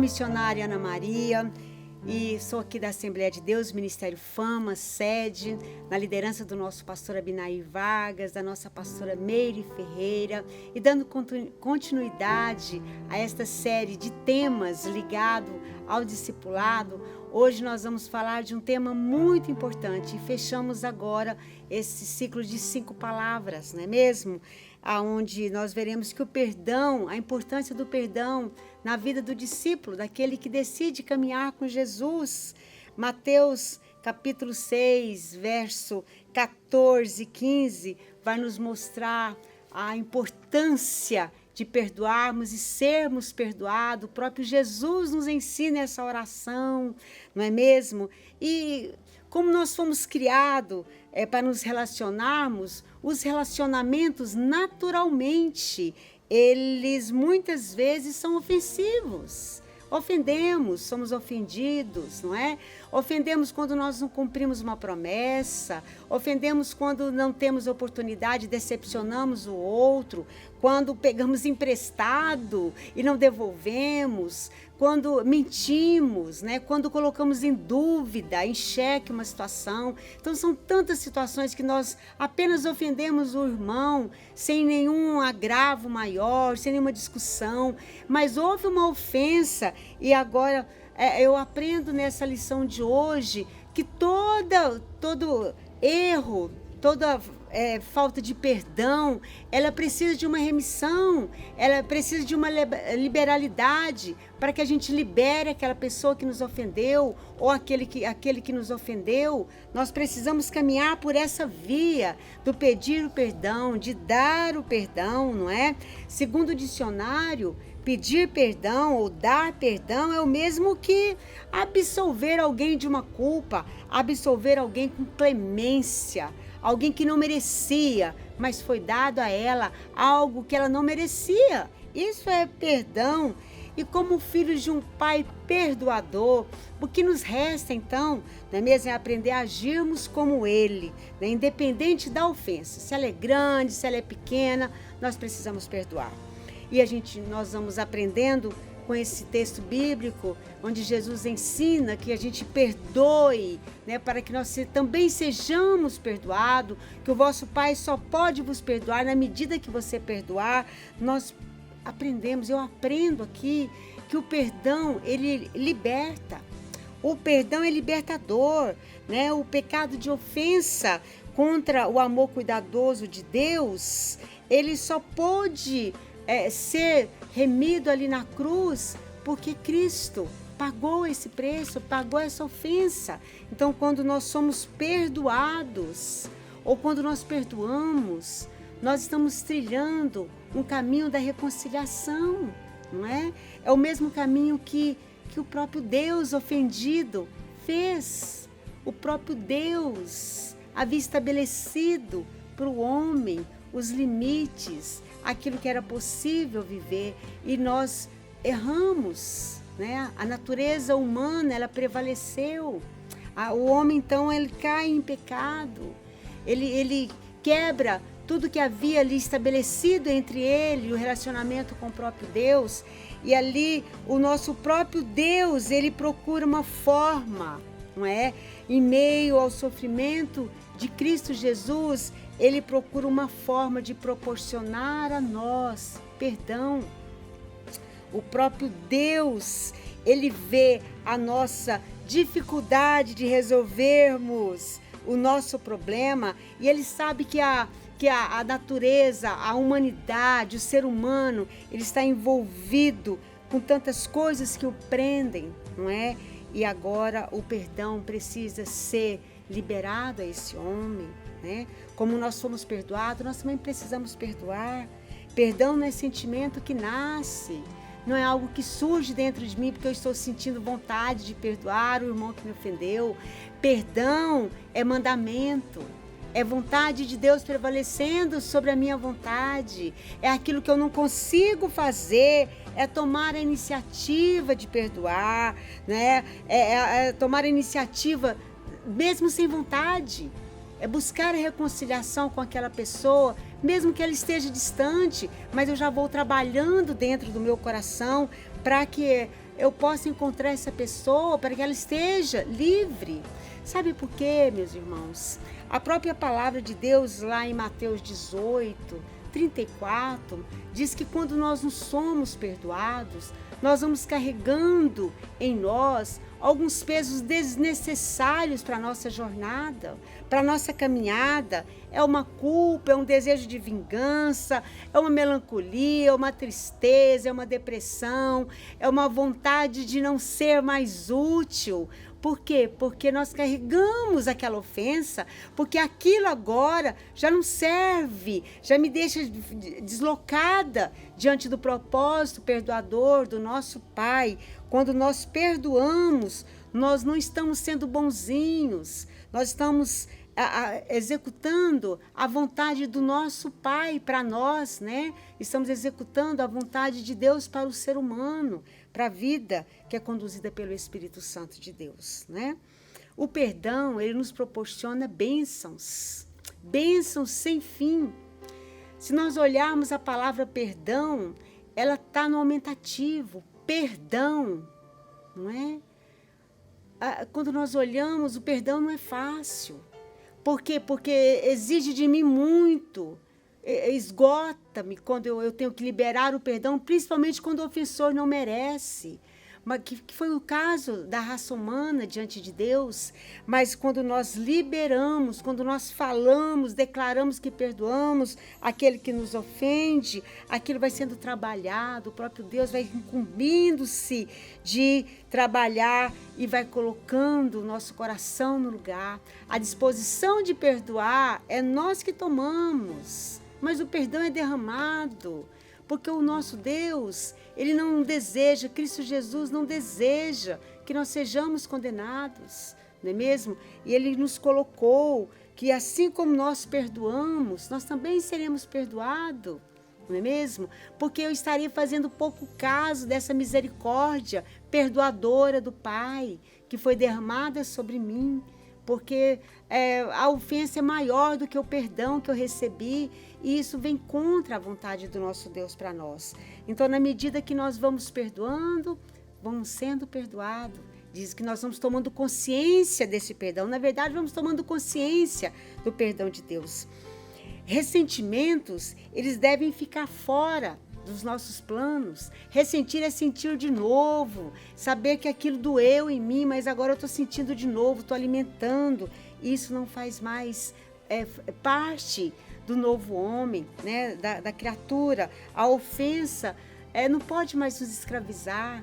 missionária Ana Maria e sou aqui da Assembleia de Deus, Ministério Fama, sede, na liderança do nosso pastor Abinair Vargas, da nossa pastora Meire Ferreira, e dando continuidade a esta série de temas ligados ao discipulado. Hoje nós vamos falar de um tema muito importante e fechamos agora esse ciclo de 5 palavras, não é mesmo? Aonde nós veremos que o perdão, a importância do perdão na vida do discípulo, daquele que decide caminhar com Jesus. Mateus capítulo 6, verso 14 e 15, vai nos mostrar a importância de perdoarmos e sermos perdoados. O próprio Jesus nos ensina essa oração, não é mesmo? E como nós fomos criados para nos relacionarmos, os relacionamentos naturalmente, eles muitas vezes são ofensivos. Ofendemos, somos ofendidos, não é? Ofendemos quando nós não cumprimos uma promessa, ofendemos quando não temos oportunidade, decepcionamos o outro, quando pegamos emprestado e não devolvemos, quando mentimos, né? Quando colocamos em dúvida, em xeque uma situação. Então são tantas situações que nós apenas ofendemos o irmão sem nenhum agravo maior, sem nenhuma discussão, mas houve uma ofensa e agora eu aprendo nessa lição de hoje que todo erro, toda falta de perdão, ela precisa de uma remissão, ela precisa de uma liberalidade para que a gente libere aquela pessoa que nos ofendeu ou aquele que nos ofendeu. Nós precisamos caminhar por essa via do pedir o perdão, de dar o perdão, não é? Segundo o dicionário, pedir perdão ou dar perdão é o mesmo que absolver alguém de uma culpa, absolver alguém com clemência, alguém que não merecia, mas foi dado a ela algo que ela não merecia. Isso é perdão. E como filhos de um pai perdoador, o que nos resta então, não é mesmo? É aprender a agirmos como ele, né? Independente da ofensa. Se ela é grande, se ela é pequena, nós precisamos perdoar. E nós vamos aprendendo com esse texto bíblico, onde Jesus ensina que a gente perdoe, né, para que nós também sejamos perdoados, que o vosso Pai só pode vos perdoar na medida que você perdoar. Nós aprendemos, eu aprendo aqui, que o perdão, ele liberta. O perdão é libertador, né? O pecado de ofensa contra o amor cuidadoso de Deus, ele só pode ser remido ali na cruz, porque Cristo pagou esse preço, pagou essa ofensa. Então, quando nós somos perdoados, ou quando nós perdoamos, nós estamos trilhando um caminho da reconciliação, não é? É o mesmo caminho que o próprio Deus ofendido fez. O próprio Deus havia estabelecido para o homem os limites, aquilo que era possível viver, e nós erramos, né? A natureza humana, ela prevaleceu. O homem, então, ele cai em pecado, ele quebra tudo que havia ali estabelecido entre ele e o relacionamento com o próprio Deus, e ali o nosso próprio Deus, ele procura uma forma, não é? Em meio ao sofrimento de Cristo Jesus, ele procura uma forma de proporcionar a nós perdão. O próprio Deus, ele vê a nossa dificuldade de resolvermos o nosso problema, e ele sabe que a natureza, a humanidade, o ser humano, ele está envolvido com tantas coisas que o prendem, não é? E agora o perdão precisa ser liberado a esse homem, né? Como nós fomos perdoados, nós também precisamos perdoar. Perdão não é sentimento que nasce, não é algo que surge dentro de mim porque eu estou sentindo vontade de perdoar o irmão que me ofendeu. Perdão é mandamento, é vontade de Deus prevalecendo sobre a minha vontade, é aquilo que eu não consigo fazer, é tomar a iniciativa de perdoar, né? É tomar a iniciativa mesmo sem vontade. É buscar a reconciliação com aquela pessoa, mesmo que ela esteja distante, mas eu já vou trabalhando dentro do meu coração para que eu possa encontrar essa pessoa para que ela esteja livre. Sabe por quê, meus irmãos? A própria palavra de Deus, lá em Mateus 18:34, diz que quando nós não somos perdoados, nós vamos carregando em nós alguns pesos desnecessários para a nossa jornada, para a nossa caminhada. É uma culpa, é um desejo de vingança, é uma melancolia, é uma tristeza, é uma depressão, é uma vontade de não ser mais útil. Por quê? Porque nós carregamos aquela ofensa, porque aquilo agora já não serve, já me deixa deslocada diante do propósito perdoador do nosso Pai. Quando nós perdoamos, nós não estamos sendo bonzinhos, nós estamos executando a vontade do nosso Pai para nós, né? Estamos executando a vontade de Deus para o ser humano, para a vida que é conduzida pelo Espírito Santo de Deus, né? O perdão, ele nos proporciona bênçãos, bênçãos sem fim. Se nós olharmos a palavra perdão, ela está no aumentativo, perdão, não é? Quando nós olhamos, o perdão não é fácil. Por quê? Porque exige de mim muito, esgota-me quando eu tenho que liberar o perdão, principalmente quando o ofensor não merece. Mas que foi o caso da raça humana diante de Deus. Mas quando nós liberamos, quando nós falamos, declaramos que perdoamos aquele que nos ofende, aquilo vai sendo trabalhado, o próprio Deus vai incumbindo-se de trabalhar e vai colocando o nosso coração no lugar. A disposição de perdoar é nós que tomamos, mas o perdão é derramado. Porque o nosso Deus, ele não deseja, Cristo Jesus não deseja que nós sejamos condenados, não é mesmo? E ele nos colocou que assim como nós perdoamos, nós também seremos perdoados, não é mesmo? Porque eu estaria fazendo pouco caso dessa misericórdia perdoadora do Pai, que foi derramada sobre mim. Porque a ofensa é maior do que o perdão que eu recebi, e isso vem contra a vontade do nosso Deus para nós. Então, na medida que nós vamos perdoando, vamos sendo perdoados. Diz que nós vamos tomando consciência desse perdão. Na verdade, vamos tomando consciência do perdão de Deus. Ressentimentos, eles devem ficar fora dos nossos planos. Ressentir é sentir de novo, saber que aquilo doeu em mim, mas agora eu estou sentindo de novo, estou alimentando. Isso não faz mais parte do novo homem, né? da criatura. A ofensa não pode mais nos escravizar.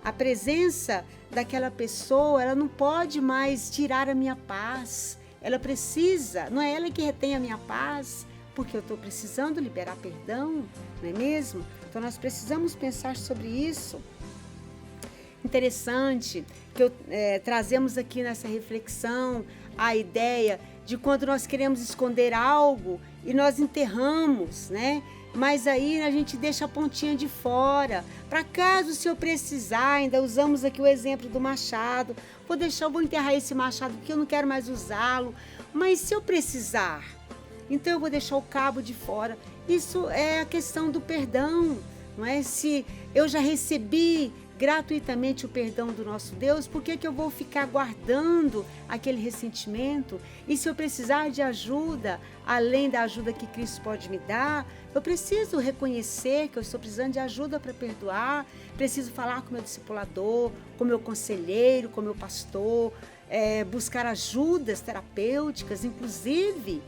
A presença daquela pessoa, ela não pode mais tirar a minha paz. Ela precisa, não é ela que retém a minha paz, porque eu estou precisando liberar perdão, não é mesmo? Então nós precisamos pensar sobre isso. Interessante que trazemos aqui nessa reflexão a ideia de quando nós queremos esconder algo e nós enterramos, né? Mas aí a gente deixa a pontinha de fora, para caso se eu precisar. Ainda usamos aqui o exemplo do machado. Vou enterrar esse machado porque eu não quero mais usá-lo, mas se eu precisar, então eu vou deixar o cabo de fora. Isso é a questão do perdão, não é? Se eu já recebi gratuitamente o perdão do nosso Deus, por que eu vou ficar guardando aquele ressentimento? E se eu precisar de ajuda, além da ajuda que Cristo pode me dar, eu preciso reconhecer que eu estou precisando de ajuda para perdoar, preciso falar com o meu discipulador, com o meu conselheiro, com o meu pastor, buscar ajudas terapêuticas, inclusive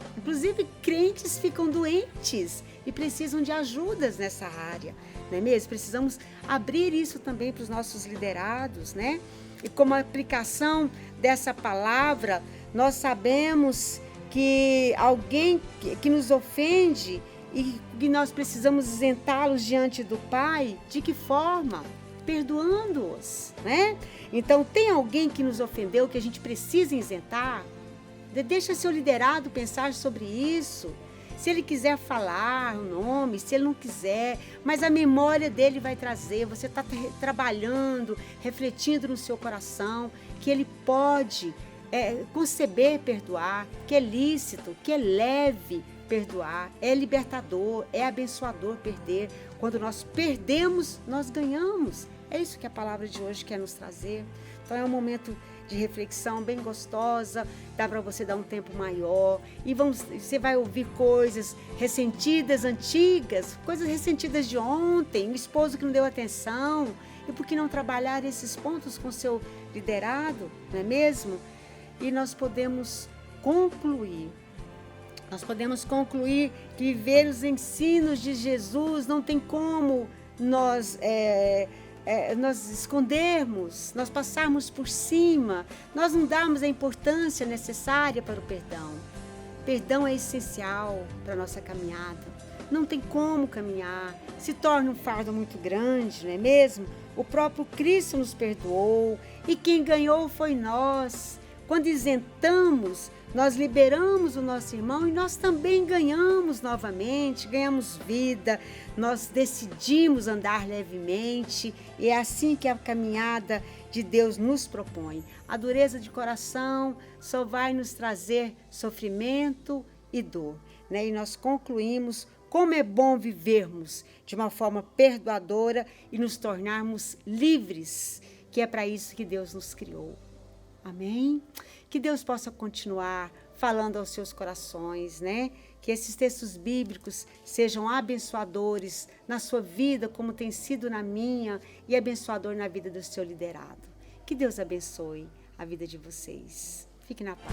crentes ficam doentes e precisam de ajudas nessa área, não é mesmo? Precisamos abrir isso também para os nossos liderados, né? E como aplicação dessa palavra, nós sabemos que alguém que nos ofende e que nós precisamos isentá-los diante do Pai, de que forma? Perdoando-os, né? Então, tem alguém que nos ofendeu que a gente precisa isentar? Deixa seu liderado pensar sobre isso. Se ele quiser falar o nome, se ele não quiser, mas a memória dele vai trazer. Você está trabalhando, refletindo no seu coração que ele pode conceber perdoar, que é lícito, que é leve perdoar, é libertador, é abençoador perder. Quando nós perdemos, nós ganhamos. É isso que a palavra de hoje quer nos trazer. Então é um momento de reflexão bem gostosa, dá para você dar um tempo maior e você vai ouvir coisas ressentidas, antigas, coisas ressentidas de ontem, o esposo que não deu atenção, e por que não trabalhar esses pontos com seu liderado, não é mesmo? E nós podemos concluir que viver os ensinos de Jesus não tem como nós escondermos, nós passarmos por cima, nós não darmos a importância necessária para o perdão. Perdão é essencial para a nossa caminhada. Não tem como caminhar, se torna um fardo muito grande, não é mesmo? O próprio Cristo nos perdoou e quem ganhou foi nós. Quando isentamos, nós liberamos o nosso irmão e nós também ganhamos novamente, ganhamos vida, nós decidimos andar levemente e é assim que a caminhada de Deus nos propõe. A dureza de coração só vai nos trazer sofrimento e dor, né? E nós concluímos como é bom vivermos de uma forma perdoadora e nos tornarmos livres, que é para isso que Deus nos criou. Amém? Que Deus possa continuar falando aos seus corações, né? Que esses textos bíblicos sejam abençoadores na sua vida, como tem sido na minha, e abençoador na vida do seu liderado. Que Deus abençoe a vida de vocês. Fique na paz.